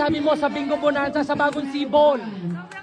masasabi mo sa Bingo Bonanza sa Bagong Sibol?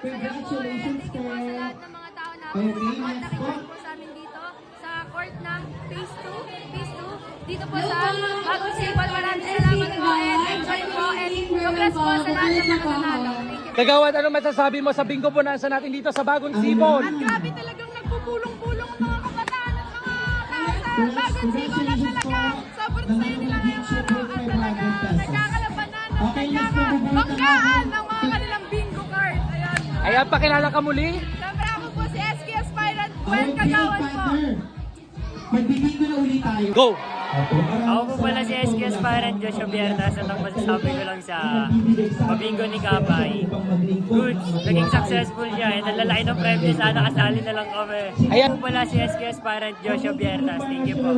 Congratulations po. Thank you po sa lahat ng mga tao namin sa support na kinuha po sa amin dito sa court ng Phase 2. Dito po sa Bagong Sibol. Maraming salamat po and enjoy po and congrats po sa lahat ng mga nanalo. Thank you. Kagawad, ano masasabi mo sa Bingo Bonanza natin dito sa Bagong Sibol? At grabe talagang nagpupulong-pulong ang mga kabataan at mga tao sa Bagong Sibol na talaga. Sobrang saya nila ngayong araw at talaga nagkakalabanan at nagkakabanggaan ng mga kanilang bingo card. Ayan. Ayan, pakilala ka muli. Siyempre ako po si SK Aspirant Gwen Kagawan po. Magbibingo na ulit tayo. Go! Ako po pala si SK Aspirant Joshua Biertas at ang masasabi ko lang sa mabingo ni Kapay. Good, naging successful siya and ang lalaki ng premyo, sana kasali na lang kami. Ayan. Ako po pala si SK Aspirant Joshua Biertas. Thank you po.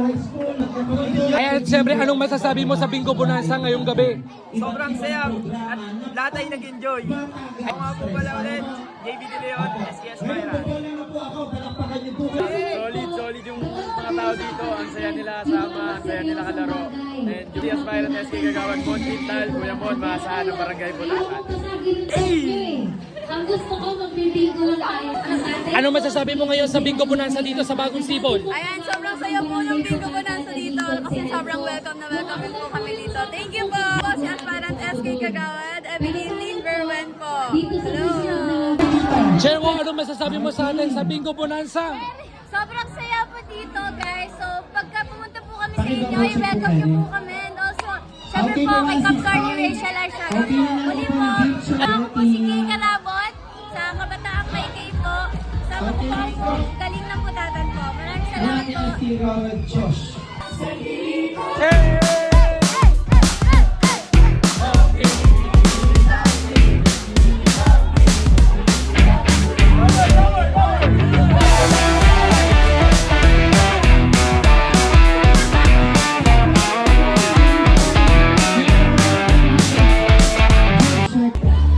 Ayan, siyempre, anong masasabi mo sa Bingo Bonanza ngayong gabi? Sobrang saya at lahat ay nag-enjoy. Ako nga po pala ulit, JB De Leon, SKS Myra. Solid yung mga tao dito. Ang saya nila sama, ang saya nila kalaro. And SKS Myra at SK Kagawan, Mon Quintal, Kuya Mon, maasahan ng Barangay Bulacan. Ang gusto ko magbibingo lang tayo. Ano masasabi mo ngayon sa Bingo Bonanza dito sa Bagong Sibol? Ayan, sobrang saya po ng bingo bonanza dito kasi sobrang welcome na welcome po kami dito. Thank you po! Si Aspirant SK Kagawad, Evelyn Lynn Berwen po. Hello! Jerwo, ano masasabi mo sa atin sa Bingo Bonanza? Sobrang saya po dito guys. So pagka pumunta po kami sa inyo, i-welcome niyo po kami. And also, syempre po kay Kapkar ni Rachel Arshaga po. Muli po, ako po si Kay Karabot sa Kabataang Maykay po. Sama po ako po, galing ng putatan po. Maraming salamat po.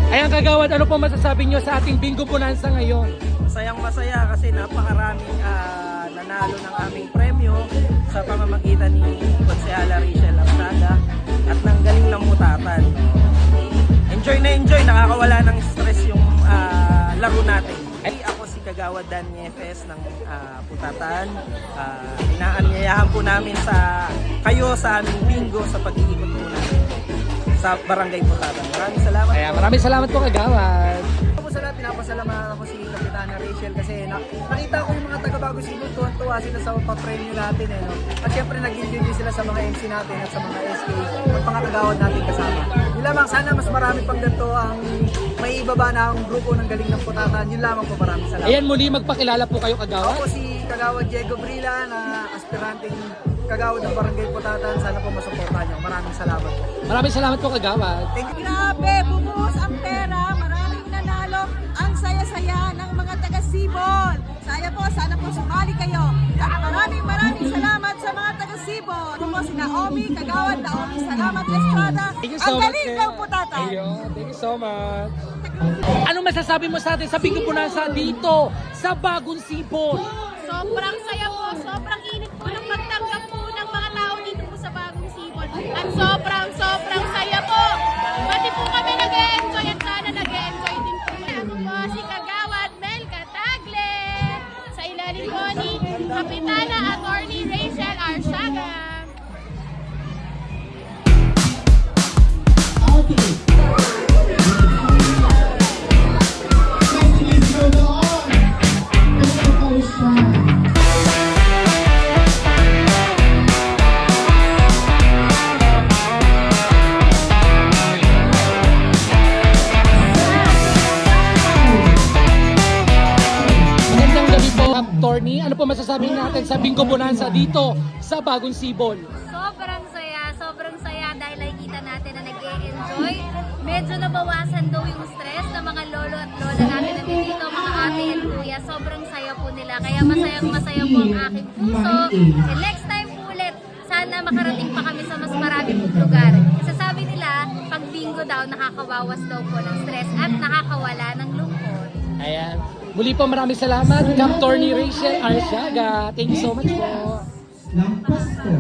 Ayan, Kagawad, ano po masasabi nyo sa ating Bingo Bonanza ngayon? Masayang masaya kasi napakaraming nanalo ng aming premyo sa pamamagitan ni Konsehala Rachel Arshaga at ng galing ng mutatan. Enjoy na enjoy, nakakawala ng stress yung laro natin. Ako si Kagawad Dan Niefes ng Putatan. Inaanyayahan po namin kayo sa aming bingo sa pag-iikot po namin sa Barangay Putatan. Maraming salamat. Ayan, maraming salamat po, Kagawad. Ako po sa lahat, pinapasalamatan ako si Kapitana Rachel kasi nakita ko yung mga taga-Bagong Sibol, tuwan-tuwa sila sa pa-premyo natin. No? At syempre nag-enjoy din sila sa mga MC natin at sa mga SK at mga kagawad natin kasama. Yun lamang, sana mas marami pang ganito ang may ibaba na ang grupo ng Galing ng Putatan. Yun lamang po, maraming salamat. Ayan, muli magpakilala po kayo, Ako Kagawad. po si Kagawad Diego Brila na aspiranteng kagawad ng Barangay Putatan. Sana po masuportahan niyo. Maraming salamat po. Maraming salamat po, Kagawad. Thank you. Grabe, bumuhos ang pera, maraming nanalo, ang saya-saya ng mga taga-Sibol. Saya po, sana po sumali kayo. At maraming salamat sa mga taga-Sibol. Ako po si Naomi, Kagawad, Naomi, salamat Estrada. Thank you so Ang much, galing sir. ng Putatan. Ayun, thank you so much. Ano masasabi mo sa atin sa Bingo Bonanza dito sa Bagong Sibol? Sobrang saya po, sobrang init po ng pagtanggap po ng mga tao dito po sa Bagong Sibol. At sobrang saya po. Pati po kami nag-e-enjoy at sana nag-e-enjoy din po. Ako po si Kagawad Mel Catagle sa ilalim po ni Kapitana Attorney Rachel Arshaga. Magandang gabi po, Attorney. Ano po masasabi natin sa Bingo Bonanza dito sa Bagong Sibol? Sobrang saya dahil nakikita natin na nag-e-enjoy. Medyo nabawasan daw yung stress ng mga lolo at lola natin na dito, mga ate at kuya. Sobrang saya po nila. Kaya masaya po ang aking puso. And next time po ulit, sana makarating pa kami sa mas marami pong lugar. Sasabi nila, pag bingo daw, nakakabawas daw po ng stress at nakakawala ng lungkot. Ayan. Muli po, maraming salamat, Attorney Rachel Arshaga. Thank you so much po. Lampas ko.